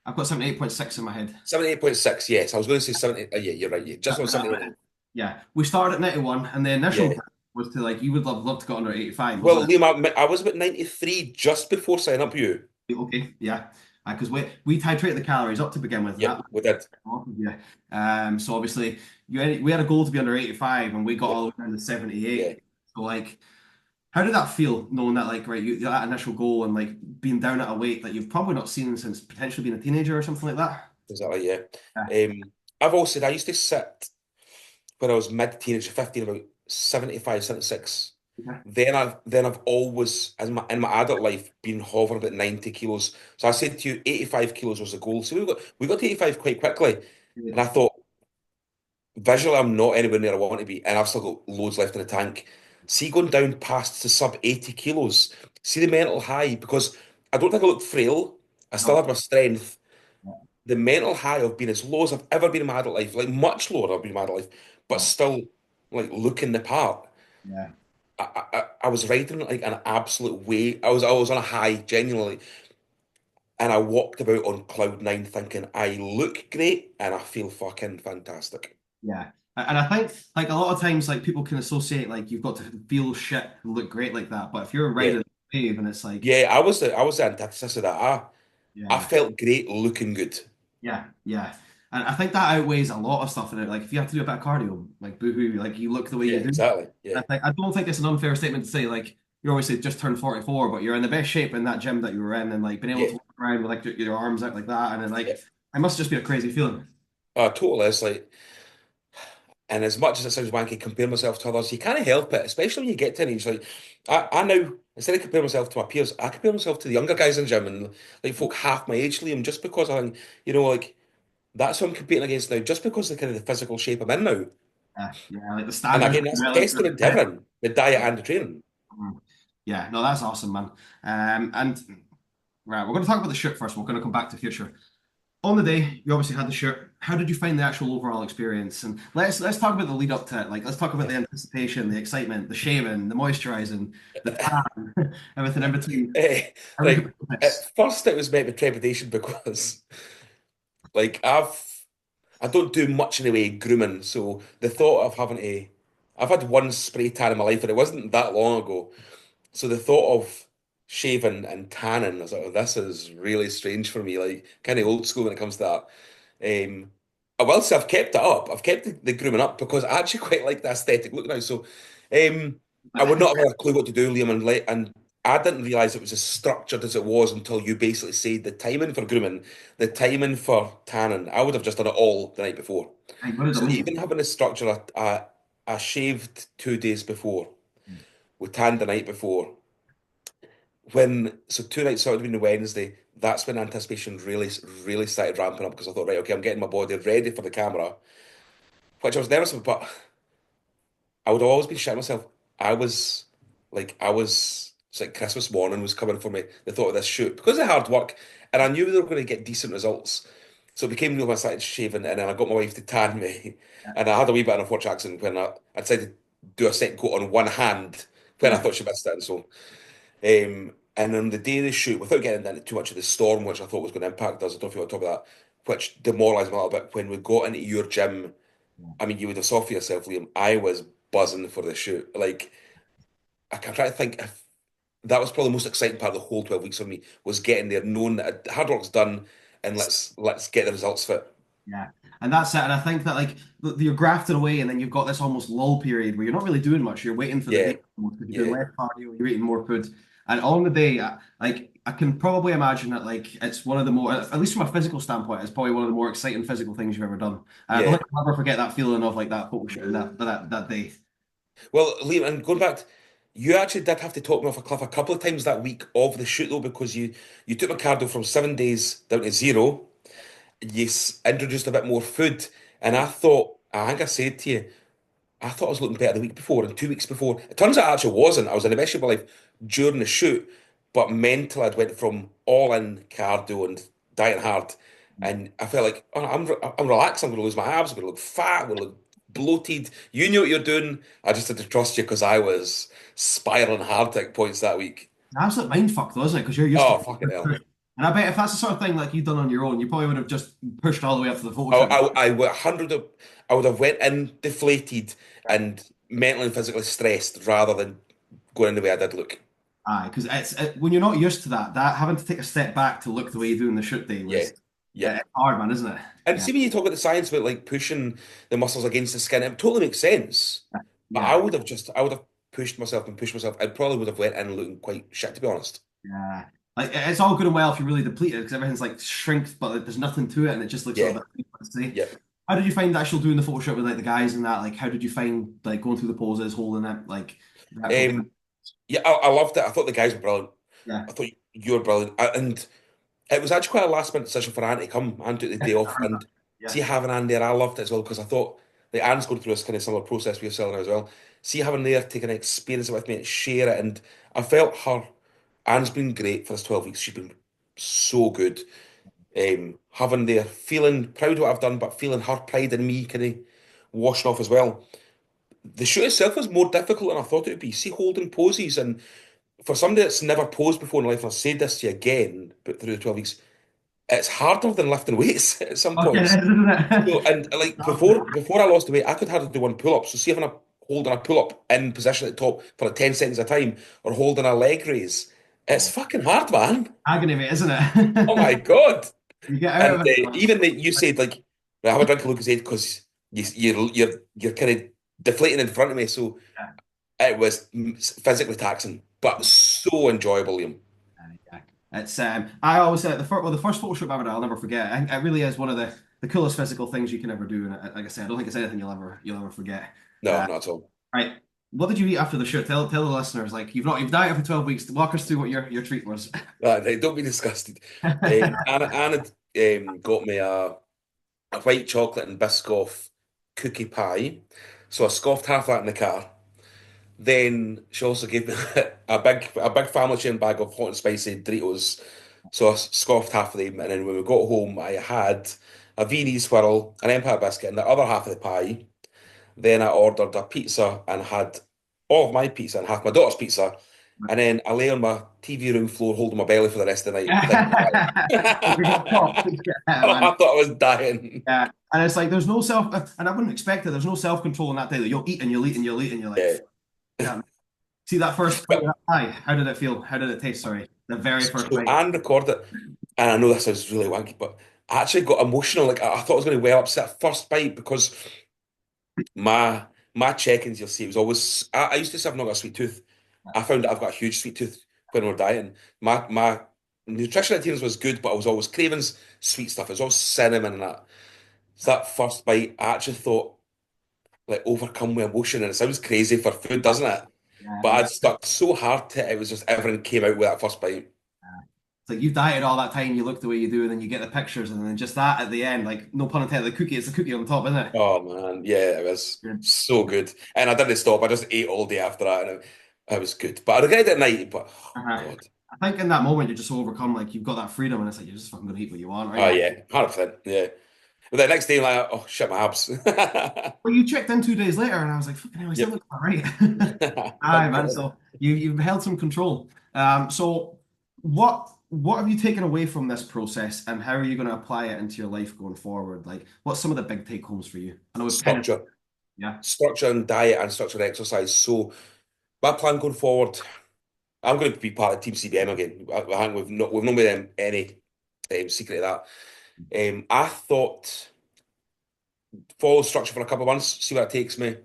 I've got 78.6 in my head. 78.6. Yes, I was going to say 70. Yeah, you're right. Yeah, just on 71. Yeah, we started at 91, and the initial Yeah. plan was to like you would love to go under 85, wasn't Well, it? Liam, I was about 93 just before signing up with you. Okay, yeah, because we titrated the calories up to begin with, and that Yep, we did. yeah. So obviously we had a goal to be under 85, and we got Yep, all the way down to yeah, 78. So like, how did that feel, knowing that like right, that initial goal and like being down at a weight that you've probably not seen since potentially being a teenager or something like that? exactly, yeah. Yeah. I've always said I used to sit when I was mid-teenage, 15, about 75, 76. Okay. Then I've always, in my adult life, been hovering about 90 kilos. So I said to you, 85 kilos was the goal. So we got to 85 quite quickly. Yeah. And I thought, visually, I'm not anywhere near I want to be, and I've still got loads left in the tank. See, going down past to sub 80 kilos, see the mental high, because I don't think I looked frail. I still No. had my strength. The mental high of being as low as I've ever been in my adult life, like much lower than I've been in my adult life, but No. still like looking the part. Yeah. I was riding like an absolute wave. I was on a high, genuinely, and I walked about on cloud nine, thinking I look great and I feel fucking fantastic. Yeah. And I think like a lot of times like people can associate like you've got to feel shit and look great like that. But if you're Yeah, riding a wave and it's like, yeah. I was the antithesis of that. I yeah, felt great looking good. yeah, yeah. And I think that outweighs a lot of stuff in it. Like if you have to do a bit of cardio, like boohoo, like you look the way Yeah, you do. exactly. Yeah, I don't think it's an unfair statement to say like you're obviously just turned 44, but you're in the best shape in that gym that you were in and like being able yeah, to walk around with like your arms out like that and then like yeah. it must just be a crazy feeling. Totally. It's like, and as much as it sounds wanky, compare myself to others, you can't help it, especially when you get to an age like I know. instead of comparing myself to my peers, I compare myself to the younger guys in the gym and like folk half my age, Liam, just because I think, like that's who I'm competing against now, just because of the kind of the physical shape I'm in now. Yeah, like the And standards again, as that's well, testament to everything, the diet and the training. yeah, no, that's awesome, man. And right, we're going to talk about the shoot first. We're going to come back to future. On the day, you obviously had the shoot. How did you find the actual overall experience? And let's talk about the lead up to it. Like, let's talk about the anticipation, the excitement, the shaving, the moisturizing, the tan, everything in between. Eh, How would you like put this? at first it was met with trepidation because like I don't do much in the way of grooming, so the thought of having to I've had one spray tan in my life and it wasn't that long ago. So the thought of shaving and tanning, I was like, oh, this is really strange for me, like kind of old school when it comes to that. I will say I've kept it up. I've kept the grooming up because I actually quite like the aesthetic look now. So I would not have had a clue what to do, Liam, and I didn't realise it was as structured as it was until you basically said the timing for grooming, the timing for tanning. I would have just done it all the night before. Like, what did it So mean? even having a structure, I shaved 2 days before, we tanned the night before. So 2 nights started being the Wednesday. That's when anticipation really started ramping up because I thought, right, okay, I'm getting my body ready for the camera, which I was nervous about, but I would have always been shitting myself. It's like Christmas morning was coming for me, the thought of this shoot, because of hard work, and I knew they were going to get decent results. So it became real when I started shaving, and then I got my wife to tan me, and I had a wee bit of a French accent when I decided to do a second coat on one hand when I Yeah, thought she missed it, and so. And on the day of the shoot, without getting into too much of the storm, which I thought was going to impact us, I don't know if you want to talk about that, which demoralised me a little bit. When we got into your gym, I mean, you would have saw for yourself, Liam, I was buzzing for the shoot. Like, I'm trying to think if that was probably the most exciting part of the whole 12 weeks for me, was getting there, knowing that hard work's done, and let's get the results fit. yeah, and that's it. And I think that like you're grafted away, and then you've got this almost lull period where you're not really doing much. You're waiting for the Yeah, day almost because you're doing yeah, less cardio, you're eating more food, and on the day, like I can probably imagine that like it's one of the more, at least from a physical standpoint, it's probably one of the more exciting physical things you've ever done. And I don't yeah. think I'll ever forget that feeling of like that photo shoot and that day. Well, Liam, and going back, you actually did have to talk me off a cliff a couple of times that week of the shoot, though, because you took my cardio from 7 days down to zero. You introduced a bit more food, and I think I said to you, I thought I was looking better the week before and 2 weeks before. It turns out I actually wasn't. I was in the best shape of my life during the shoot, but mentally I'd went from all in cardio and dieting hard, and I felt like, oh, I'm relaxed. I'm going to lose my abs. I'm going to look fat. I'm going to look bloated. You knew what you're doing. I just had to trust you because I was spiraling hard at points that week. An absolute mind fuck though, isn't it? Because you're used to Oh, it. fucking hell. And I bet if that's the sort of thing like you've done on your own, you probably would have just pushed all the way up to the photo I, shoot. I, I would 100 of, I would have went in deflated and mentally and physically stressed rather than going in the way I did look. Aye, because when you're not used to that having to take a step back to look the way you do in the shoot day Yeah. was Yep. it's hard, man, isn't it? And Yeah, see when you talk about the science about like pushing the muscles against the skin, it totally makes sense. But yeah, I would have pushed myself and pushed myself. I probably would have went in looking quite shit, to be honest. yeah. Like it's all good and well if you're really depleted because everything's like shrinked, but like, there's nothing to it, and it just looks a Yeah. little bit. Let's say. Yep. How did you find actual doing the photo shoot with like the guys and that? Like, how did you find like going through the poses, holding it, like the actual? Um, yeah, I loved it. I thought the guys were brilliant. Yeah, I thought you were brilliant. And it was actually quite a last minute decision for Anne to come. Anne took the yeah, day I off. heard that. And Yeah, see, having Anne there, I loved it as well because I thought like Anne's going through this kind of similar process with yourself now as well. See, having there, taking an experience with me and share it. And I felt her, Anne's been great for this 12 weeks. She's been so good. Having there, feeling proud of what I've done, but feeling her pride in me kind of washing off as well. The shoot itself was more difficult than I thought it would be. See, holding poses, and for somebody that's never posed before in life, and I've said this to you again, but through the 12 weeks, it's harder than lifting weights at some okay, points. isn't So, it? and like before I lost the weight, I could hardly do one pull up. So, see, having a holding a pull up in position at the top for like 10 seconds at a time, or holding a leg raise, it's fucking hard, man. Agony, mate, isn't Oh my it? God. You get out And of it. even that you said like, "Well, have a drink of Lucozade because you're kind of deflating in front of me." So it was physically taxing, but so enjoyable, Liam. Yeah. It's I always say the first photo shoot I've ever done, I'll never forget. I think it really is one of the coolest physical things you can ever do. And like I said, I don't think it's anything you'll ever forget. No, Uh, not at all. right. What did you eat after the shoot? Tell the listeners, like you've dieted for 12 weeks. Walk us through what your treat was. Right, don't be disgusted. Anna got me a white chocolate and Biscoff cookie pie. So I scoffed half that in the car. Then she also gave me a big family sharing bag of hot and spicy Doritos. So I scoffed half of them, and then when we got home, I had a V&E swirl, an Empire biscuit, and the other half of the pie. Then I ordered a pizza and had all of my pizza and half my daughter's pizza. And then I lay on my TV room floor holding my belly for the rest of the night, thinking We got caught. Yeah, man. I thought I was dying. Yeah. And it's like there's no self, and I wouldn't expect it. There's no self-control in that day. Like, you'll eat and you'll eat and you'll eat and you're like, Yeah. yeah. See that first bite of that pie? How did it feel? How did it taste? Sorry, the very first So bite. Anne recorded it, and I know this sounds really wanky, but I actually got emotional. Like I thought I was going to well upset first bite because my check-ins, you'll see, it was always. I used to say I've not got a sweet tooth. I found that I've got a huge sweet tooth when we're dieting. My nutrition at times was good, but I was always craving sweet stuff. It was always cinnamon and that. So that first bite, I actually thought like overcome with emotion, and it sounds crazy for food, doesn't it? Yeah, But yeah. I'd stuck so hard to it. It was just everything came out with that first bite. It's like you've dieted all that time, you look the way you do, and then you get the pictures, and then just that at the end, like no pun intended, the cookie, it's the cookie on top, isn't it? Oh man, yeah, it was Yeah. so good. And I didn't stop. I just ate all day after that, and it was good. But I regret it at night. But oh Uh-huh. God, I think in that moment you're just so overcome, like you've got that freedom, and it's like you're just fucking gonna eat what you want, right? oh yeah, 100%, yeah. But the next day, like, oh shit, my abs. Well, you checked in 2 days later, and I was like, fucking hell, he still Yep, looks all right. Aye, thank man. God. So you've held some control. So what have you taken away from this process, and how are you going to apply it into your life going forward? Like, what's some of the big take homes for you? I know we've kind of Structure, yeah. structure and diet and structure and exercise. So my plan going forward, I'm going to be part of Team CBM again. I think we've not made any secret of that. I thought follow structure for a couple of months, see where it takes me.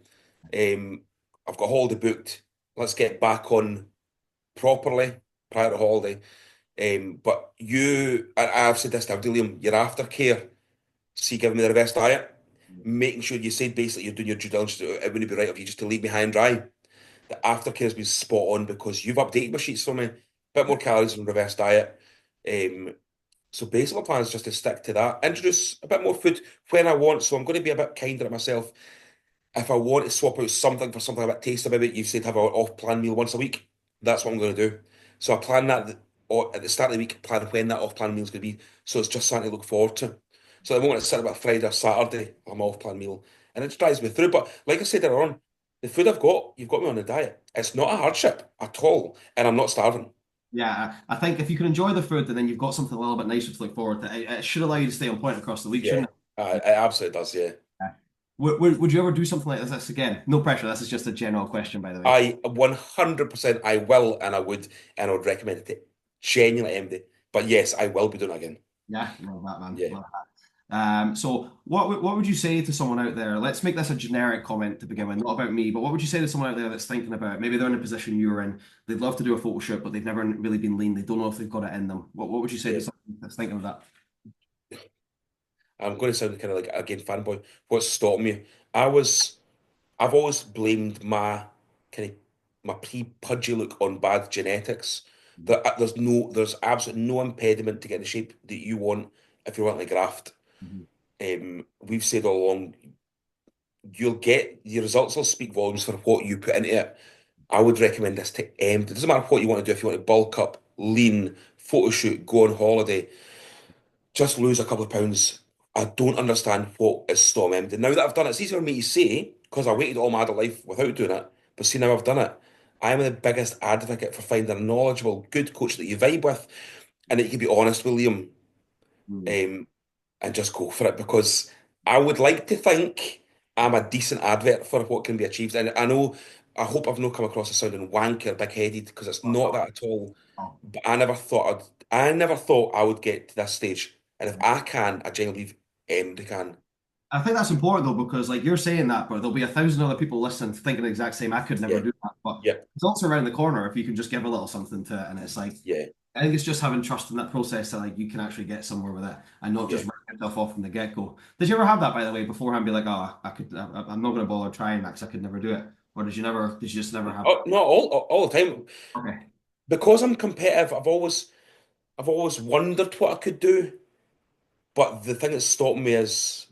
I've got holiday booked. Let's get back on properly prior to holiday. But I've said this to Abdilium, your aftercare, see, giving me the reverse diet, making sure you said basically you're doing your due diligence. It wouldn't be right of you just to leave me high and dry. The aftercare has been spot on because you've updated my sheets for me. Bit more calories and reverse diet. Um, so basically, my plan is just to stick to that. Introduce a bit more food when I want. So I'm going to be a bit kinder to myself. If I want to swap out something for something a bit tasty, maybe you said have an off-plan meal once a week. That's what I'm going to do. So I plan that or at the start of the week, plan when that off-plan meal is going to be. So it's just something to look forward to. So the moment it's set about Friday or Saturday, I'm off-plan meal, and it just drives me through. But like I said earlier on, the food I've got, you've got me on a diet. It's not a hardship at all, and I'm not starving. Yeah, I think if you can enjoy the food, and then you've got something a little bit nicer to look forward to. It should allow you to stay on point across the week, Yeah, shouldn't it it? absolutely does. Yeah. Yeah. Would you ever do something like this again? No pressure. This is just a general question, by the way. I 100% I will and I would recommend it to genuinely MD. But yes, I will be doing it again. Yeah, love that, man. Yeah. Love that. So what would you say to someone out there? Let's make this a generic comment to begin with, not about me, but what would you say to someone out there that's thinking about maybe they're in a position you were in, they'd love to do a photo shoot, but they've never really been lean, they don't know if they've got it in them. What would you say to Yeah. someone that's thinking of that? I'm going to sound kind of like again fanboy. What's stopping me? I was I've always blamed kind of my pre-pudgy look on bad genetics. There's absolutely no impediment to getting the shape that you want if you want like graft. Mhm. We've said all along, you'll get your results will speak volumes for what you put into it. I would recommend this to M. It doesn't matter what you want to do. If you want to bulk up, lean, photo shoot, go on holiday, just lose a couple of pounds. I don't understand what is stopping me. Now that I've done it, it's easier for me to say because I waited all my adult life without doing it. But see, now I've done it. I'm the biggest advocate for finding a knowledgeable, good coach that you vibe with and that you can be honest with Liam, Mm. um, and just go for it because I would like to think I'm a decent advert for what can be achieved. And I hope I've not come across as sounding wanky or big-headed because it's not that at all. Oh, But I never thought I would get to this stage. And if I can, I genuinely believe anybody can. I think that's important though, because like you're saying that, but there'll be 1,000 other people listening thinking the exact same. I could never Yeah, do that, but yeah, it's also around the corner if you can just give a little something to it. And it's like, yeah, I think it's just having trust in that process that like you can actually get somewhere with it and not yeah. just write yourself off from the get go. Did you ever have that, by the way, beforehand? Be like, oh, I'm not going to bother trying that because I could never do it. or did you just never have? Oh, not all the time. Okay. Because I'm competitive, I've always wondered what I could do. But the thing that's stopping me is,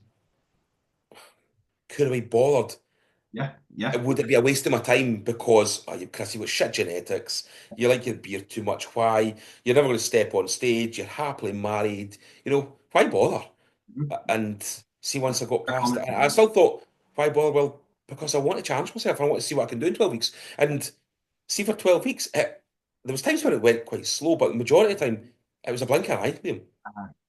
could I be bothered? Yeah, yeah. Would it be a waste of my time because Chris, you got shit genetics, you like your beer too much, why? You're never going to step on stage, you're happily married, why bother? Mhm. And see, once I got Fair past it, comment. I still thought, why bother? Well, because I want to challenge myself, I want to see what I can do in 12 weeks. And see, for 12 weeks, there was times when it went quite slow, but the majority of the time, it was a blink of an eye, Liam.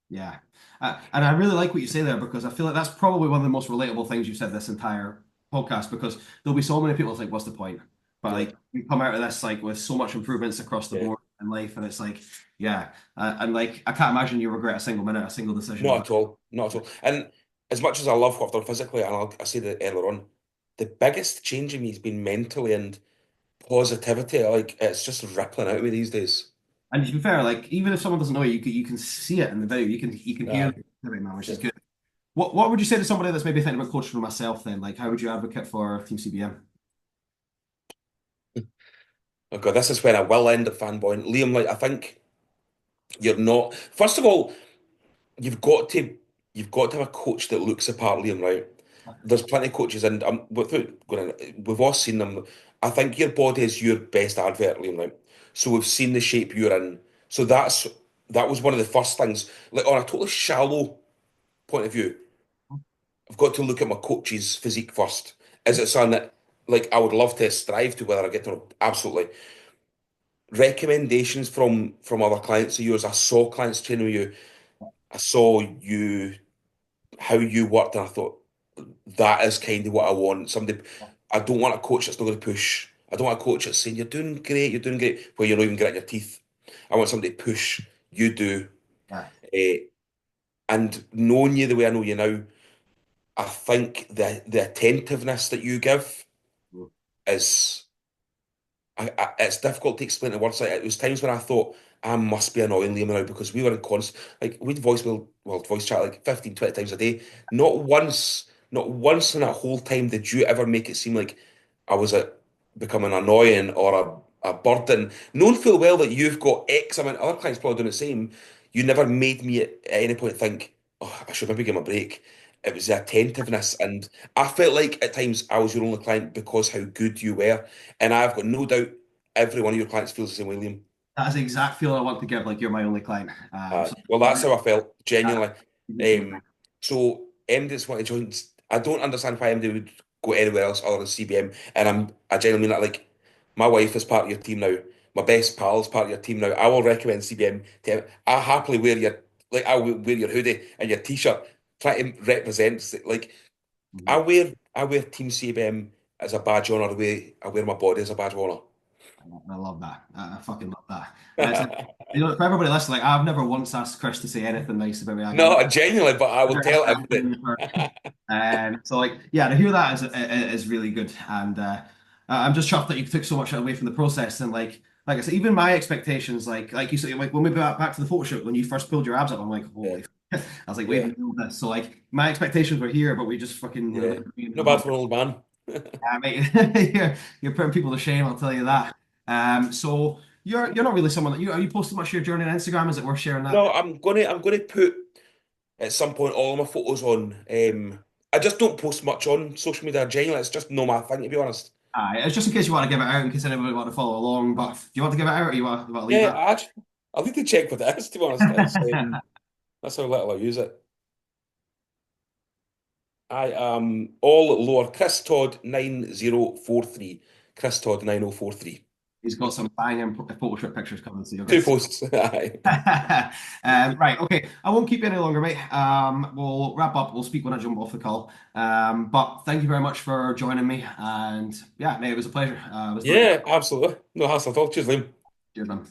Yeah. And I really like what you say there because I feel like that's probably one of the most relatable things you've said this entire podcast because there'll be so many people that's like, what's the point? But Yeah, like we come out of this like with so much improvements across the yeah. board in life, and it's like, yeah. And like I can't imagine you regret a single minute, a single decision you've Not made. at all. Not at all. And as much as I love what I've done physically, and I said it earlier on, the biggest change in me has been mentally and positivity. Like it's just rippling out of me these days. And to be fair, like even if someone doesn't know you can see it in the video. You can hear Aye. the activity, man, which is Yeah. good. What would you say to somebody that's maybe thinking about coaching for myself then? Like how would you advocate for Team CBM? Oh God, this is where I will end up fanboying. Liam, like I think you're not. First of all, you've got to you've got to have a coach that looks the part, Liam, right? There's plenty of coaches, and without going in, we've all seen them. I think your body is your best advert, Liam, right? So we've seen the shape you're in. So that was one of the first things. Like on a totally shallow point of view, I've got to look at my coach's physique first. Is it something that like I would love to strive to, whether I get to absolutely recommendations from other clients of yours? I saw clients training with you. I saw you how you worked, and I thought that is kind of what I want. Somebody, I don't want a coach that's not going to push. I don't want a coach that's saying you're doing great, where you're not even gritting your teeth. I want somebody to push. You do, Yeah. uh, and knowing you the way I know you now, I think the attentiveness that you give is it's difficult to explain in words. Like it was times when I thought I must be annoying Liam now because we were in constant like we'd voice chat like 15, 20 times a day. Not once in that whole time did you ever make it seem like I was becoming annoying or a burden. Knowing full well that you've got X amount, other clients probably doing the same. You never made me at any point think, oh, I should maybe give him a break. It was the attentiveness, and I felt like at times I was your only client because how good you were. And I've got no doubt every one of your clients feels the same way, Liam. That is the exact feeling I want to give. Like you're my only client. So Well, that's how I felt, that genuinely. means so much. So MD's want to join. I don't understand why MD would go anywhere else other than CBM. And I genuinely mean that. Like, my wife is part of your team now. My best pal is part of your team now. I will recommend CBM to him. I happily wear I will wear your hoodie and your t-shirt. Try to represent, like, Mhm. I wear Team CBM as a badge of honor the way I wear my body as a badge of honor. I love that. I fucking love that. It's like, for everybody listening, like I've never once asked Chris to say anything nice about me. Like, No, genuinely, but I will tell everybody. I'm so like yeah, to hear that is really good, and I'm just chuffed that you took so much away from the process. And like I said, even my expectations, like you said, like when we got back to the photo shoot, when you first pulled your abs up, I'm like, Yeah, holy. I was like, yeah, waiting to do this. So like my expectations were here, but we just fucking yeah. we Not bad for an old man. yeah, mate, you're putting people to shame. I'll tell you that. So you're not really someone that you are you posting much of your journey on Instagram? Is it worth sharing that? No, I'm gonna put at some point all of my photos on. I just don't post much on social media. Genuinely, it's just not my thing to be honest. It's just in case you want to give it out, in case anybody want to follow along. But do you want to give it out, or you want to leave Yeah, that? I'll need to check what it is to be honest. That's how little I use it. I am all lower. Chris Todd 9043. Chris Todd 9043. He's got some banging photo shoot pictures coming, so you'll get Two to see. posts. Aye. Right, okay. I won't keep you any longer, mate. We'll wrap up. We'll speak when I jump off the call. But thank you very much for joining me. And yeah, mate, it was a pleasure. It was Yeah, absolutely. No hassle at all. Cheers, Liam. cheers, man.